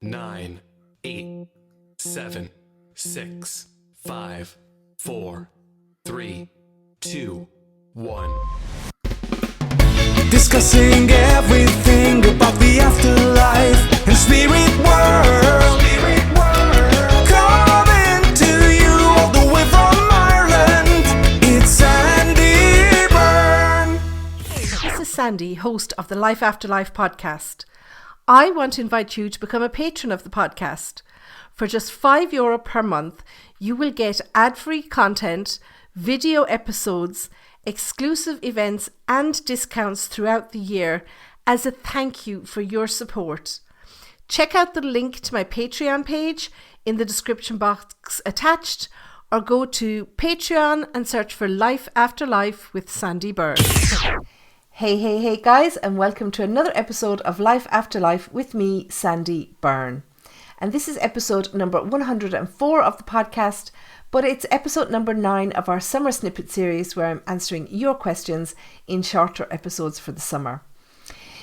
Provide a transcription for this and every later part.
9, 8, 7, 6, 5, 4, 3, 2, 1. Discussing everything about the afterlife and spirit world. Coming to you all the way from Ireland, it's Sandie Byrne. This is Sandie, host of the Life After Life podcast. I want to invite you to become a patron of the podcast. For just €5 per month, you will get ad-free content, video episodes, exclusive events and discounts throughout the year as a thank you for your support. Check out the link to my Patreon page in the description box attached, or go to Patreon and search for Life After Life with Sandie Byrne. Hey guys, and welcome to another episode of Life After Life with me, Sandie Byrne. And this is episode number 104 of the podcast, but it's episode number 9 of our summer snippet series, where I'm answering your questions in shorter episodes for the summer.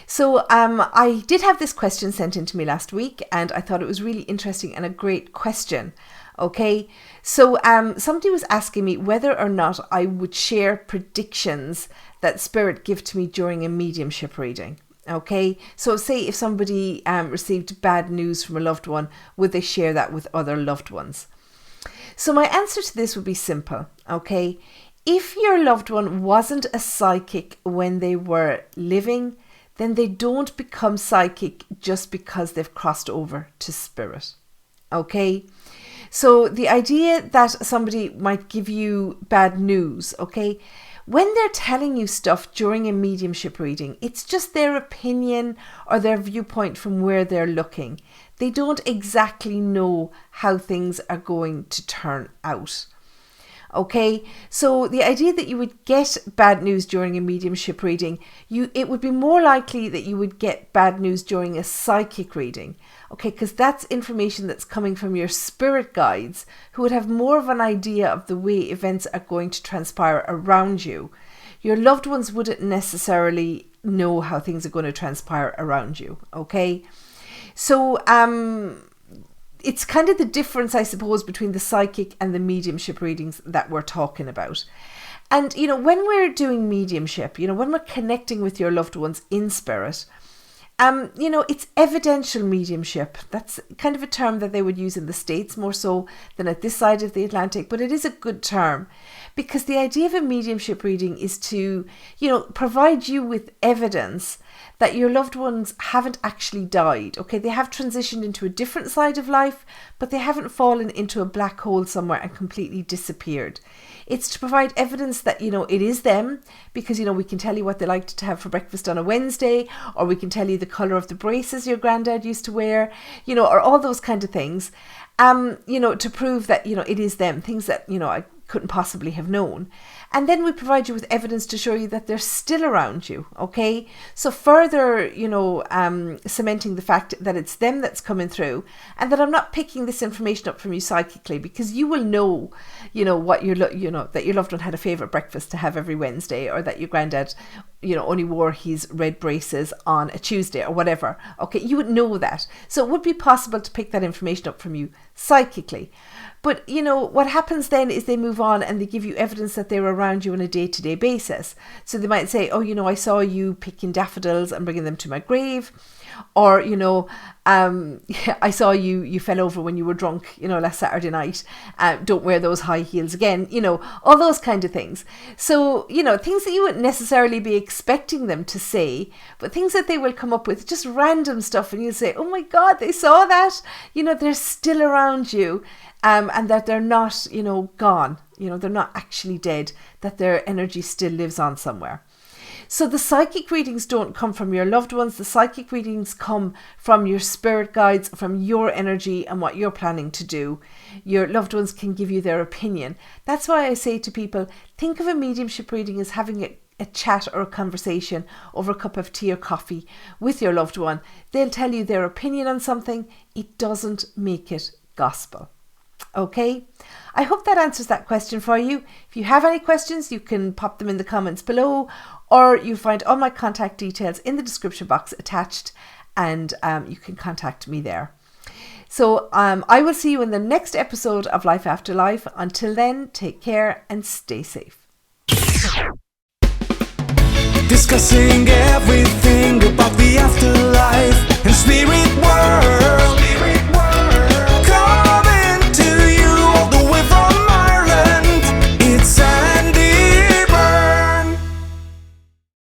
So I did have this question sent in to me last week, and I thought it was really interesting and a great question. Okay, so somebody was asking me whether or not I would share predictions that Spirit give to me during a mediumship reading. Okay, so say if somebody received bad news from a loved one, would they share that with other loved ones? So my answer to this would be simple. Okay, if your loved one wasn't a psychic when they were living, then they don't become psychic just because they've crossed over to Spirit. Okay, so the idea that somebody might give you bad news, okay, when they're telling you stuff during a mediumship reading, it's just their opinion or their viewpoint from where they're looking. They don't exactly know how things are going to turn out. Okay, so the idea that you would get bad news during a mediumship reading, it would be more likely that you would get bad news during a psychic reading. Okay, because that's information that's coming from your spirit guides, who would have more of an idea of the way events are going to transpire around you. Your loved ones wouldn't necessarily know how things are going to transpire around you. Okay, so it's kind of the difference, I suppose, between the psychic and the mediumship readings that we're talking about. And, you know, when we're doing mediumship, you know, when we're connecting with your loved ones in spirit, you know, it's evidential mediumship. That's kind of a term that they would use in the States more so than at this side of the Atlantic, but it is a good term, because the idea of a mediumship reading is to, you know, provide you with evidence that your loved ones haven't actually died. Okay, they have transitioned into a different side of life, but they haven't fallen into a black hole somewhere and completely disappeared. It's to provide evidence that, you know, it is them, because, you know, we can tell you what they liked to have for breakfast on a Wednesday, or we can tell you the colour of the braces your granddad used to wear, you know, or all those kind of things, you know, to prove that, you know, it is them, things that, you know, I couldn't possibly have known. And then we provide you with evidence to show you that they're still around you. Okay, so further, you know, cementing the fact that it's them that's coming through, and that I'm not picking this information up from you psychically, because you will know, you know, what that your loved one had a favourite breakfast to have every Wednesday, or that your granddad, you know, only wore his red braces on a Tuesday or whatever. Okay, you would know that. So it would be possible to pick that information up from you psychically. But, you know, what happens then is they move on and they give you evidence that they're around you on a day-to-day basis. So they might say, oh, you know, I saw you picking daffodils and bringing them to my grave. Or, you know, I saw you fell over when you were drunk, you know, last Saturday night. Don't wear those high heels again, you know, all those kind of things. So, you know, things that you wouldn't necessarily be expecting them to say, but things that they will come up with, just random stuff. And you'll say, oh my God, they saw that. You know, they're still around you. And that they're not, you know, gone, you know, they're not actually dead, that their energy still lives on somewhere. So the psychic readings don't come from your loved ones. The psychic readings come from your spirit guides, from your energy and what you're planning to do. Your loved ones can give you their opinion. That's why I say to people, think of a mediumship reading as having a chat or a conversation over a cup of tea or coffee with your loved one. They'll tell you their opinion on something. It doesn't make it gospel. Okay, I hope that answers that question for you. If you have any questions, you can pop them in the comments below, or you'll find all my contact details in the description box attached, and you can contact me there. So I will see you in the next episode of Life After Life. Until then, take care and stay safe. Discussing everything